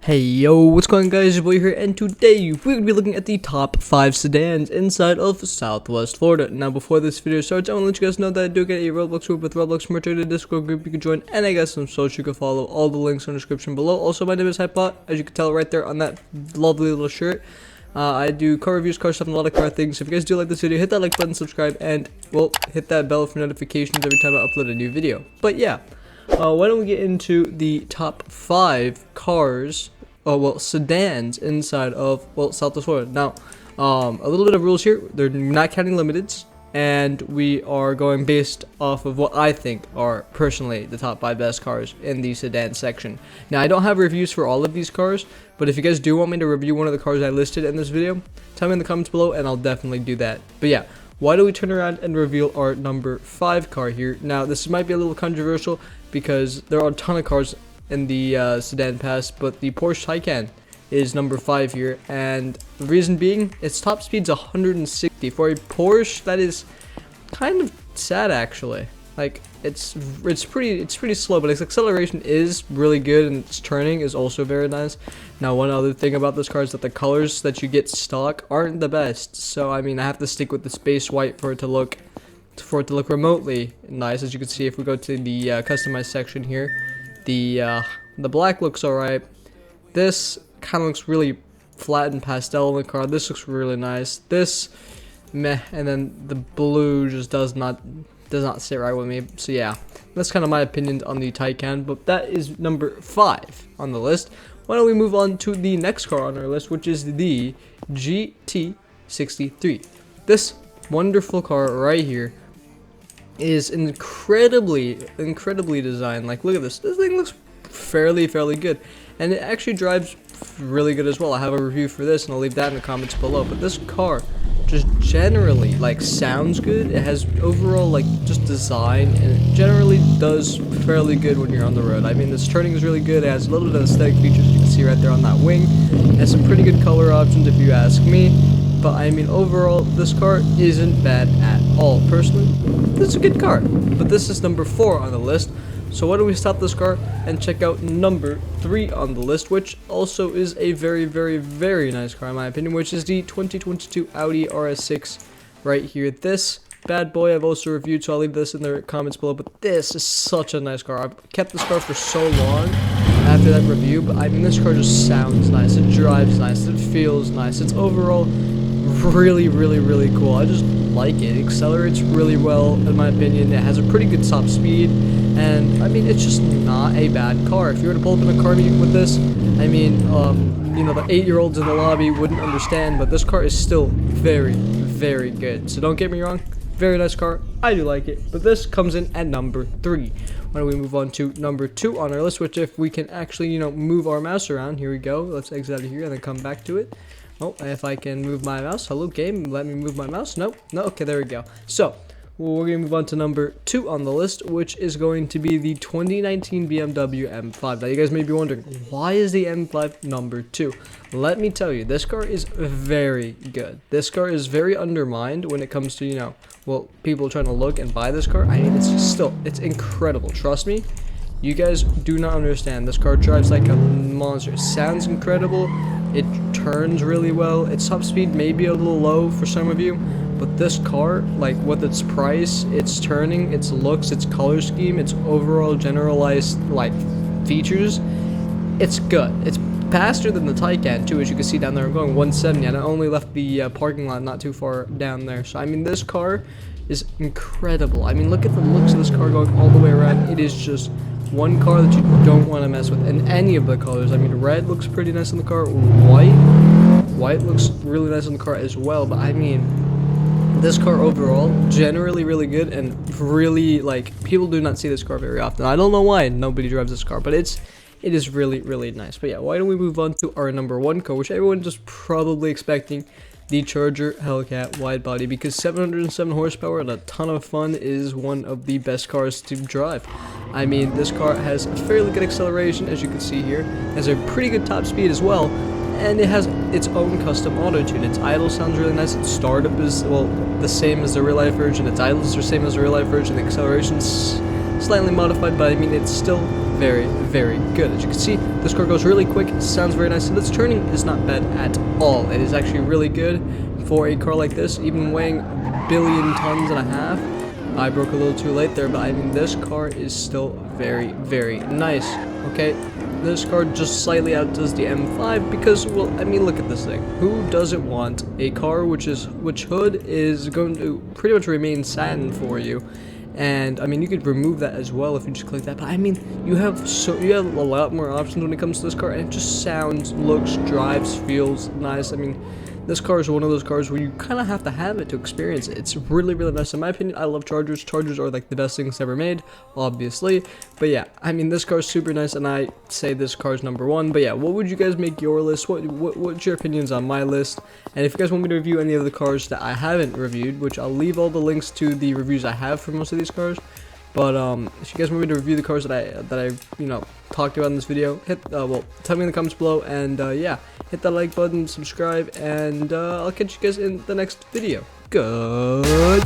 Hey yo, what's going on guys, your boy here, and today we're going to be looking at the top 5 sedans inside of Southwest Florida. Now before this video starts, I want to let you guys know that I do get a Roblox group with Roblox merch, a Discord group you can join, and I got some social you can follow. All the links in the description below. Also, my name is Hypebot, as you can tell right there on that lovely little shirt. I do car reviews, car stuff, and a lot of car things. So if you guys do like this video, hit that like button, subscribe, and well, hit that bell for notifications every time I upload a new video. But yeah, why don't we get into the top 5 cars, sedans inside of, Southwest Florida. Now, a little bit of rules here. They're not counting limiteds, and we are going based off of what I think are personally the top 5 best cars in the sedan section. Now, I don't have reviews for all of these cars, but if you guys do want me to review one of the cars I listed in this video, tell me in the comments below, and I'll definitely do that. But yeah, why don't we turn around and reveal our number 5 car here. Now, this might be a little controversial because there are a ton of cars in the sedan pass, but the Porsche Tycan is number 5 here, and the reason being its top speed's 160. For a Porsche, that is kind of sad actually. Like it's pretty slow, but its acceleration is really good, and its turning is also very nice. Now, one other thing about this car is that the colors that you get stock aren't the best, so I mean I have to stick with the space white for it to look remotely nice. As you can see, if we go to the customized section here, the black looks alright. This kind of looks really flat and pastel in the car. This looks really nice. This meh, and then the blue just does not sit right with me. So yeah, that's kind of my opinion on the Tycan, but that is number 5 on the list. Why don't we move on to the next car on our list, which is the GT63. This wonderful car right here is incredibly designed. Like, look at this. This thing looks fairly good, and it actually drives really good as well. I have a review for this, and I'll leave that in the comments below. But this car just generally like sounds good. It has overall like just design, and it generally does fairly good when you're on the road. I mean, this turning is really good. It has a little bit of aesthetic features you can see right there on that wing. It has some pretty good color options if you ask me. But I mean, overall, this car isn't bad at all. Personally, it's a good car. But this is number 4 on the list. So why don't we stop this car and check out number 3 on the list, which also is a very nice car in my opinion, which is the 2022 Audi Rs6 right here. This bad boy I've also reviewed, so I'll leave this in the comments below. But this is such a nice car. I've kept this car for so long after that review, but I mean, this car just sounds nice. It drives nice. It feels nice. It's overall really cool. I just like it. It accelerates really well in my opinion. It has a pretty good top speed, and I mean, it's just not a bad car. If you were to pull up in a car meeting with this, I mean, you know, the 8-year-olds in the lobby wouldn't understand, but this car is still very good. So don't get me wrong, very nice car. I do like it, but this comes in at number 3. Why don't we move on to number 2 on our list, which if we can actually, you know, move our mouse around. Here we go. Let's exit out of here and then come back to it. Oh, if I can move my mouse. Hello, game. Let me move my mouse. Nope. No. Okay, there we go. So, we're going to move on to number 2 on the list, which is going to be the 2019 Bmw M5. Now, you guys may be wondering, why is the M5 number 2? Let me tell you, this car is very good. This car is very undermined when it comes to, you know, well, people trying to look and buy this car. I mean, it's incredible. Trust me. You guys do not understand. This car drives like a monster. It sounds incredible. It turns really well. Its top speed may be a little low for some of you, but this car, like with its price, its turning, its looks, its color scheme, its overall generalized like features, it's good. It's faster than the Tycan too, as you can see down there. I'm going 170, and I only left the parking lot not too far down there. So I mean, this car is incredible. I mean, look at the looks of this car going all the way around. It is just one car that you don't want to mess with in any of the colors. I mean, red looks pretty nice on the car. White looks really nice on the car as well. But I mean, this car overall generally really good, and really like people do not see this car very often. I don't know why nobody drives this car, but it is really nice. But yeah, why don't we move on to our number 1 car, which everyone's just probably expecting, the Charger Hellcat wide body, because 707 horsepower and a ton of fun is one of the best cars to drive. I mean, this car has a fairly good acceleration, as you can see here. It has a pretty good top speed as well, and it has its own custom auto tune. Its idle sounds really nice. Its startup is, well, the same as the real life version. Its idle is the same as the real life version. The acceleration's slightly modified, but I mean, it's still very, very good. As you can see, this car goes really quick, sounds very nice, and this turning is not bad at all. It is actually really good for a car like this, even weighing 1.5 billion tons. I broke a little too late there, but I mean, this car is still very, very nice, okay? This car just slightly outdoes the M5 because, well, I mean, look at this thing. Who doesn't want a car which hood is going to pretty much remain satin for you? And I mean, you could remove that as well if you just click that. But I mean, you have a lot more options when it comes to this car, and it just sounds, looks, drives, feels nice. I mean, this car is one of those cars where you kind of have to have it to experience it. It's really, really nice. In my opinion, I love Chargers. Chargers are like the best things ever made, obviously. But yeah, I mean, this car is super nice, and I say this car is #1. But yeah, what would you guys make your list? What's your opinions on my list? And if you guys want me to review any of the cars that I haven't reviewed, which I'll leave all the links to the reviews I have for most of these cars. But if you guys want me to review the cars that I talked about in this video, well, tell me in the comments below, and yeah, hit that like button, subscribe, and I'll catch you guys in the next video. Goodbye.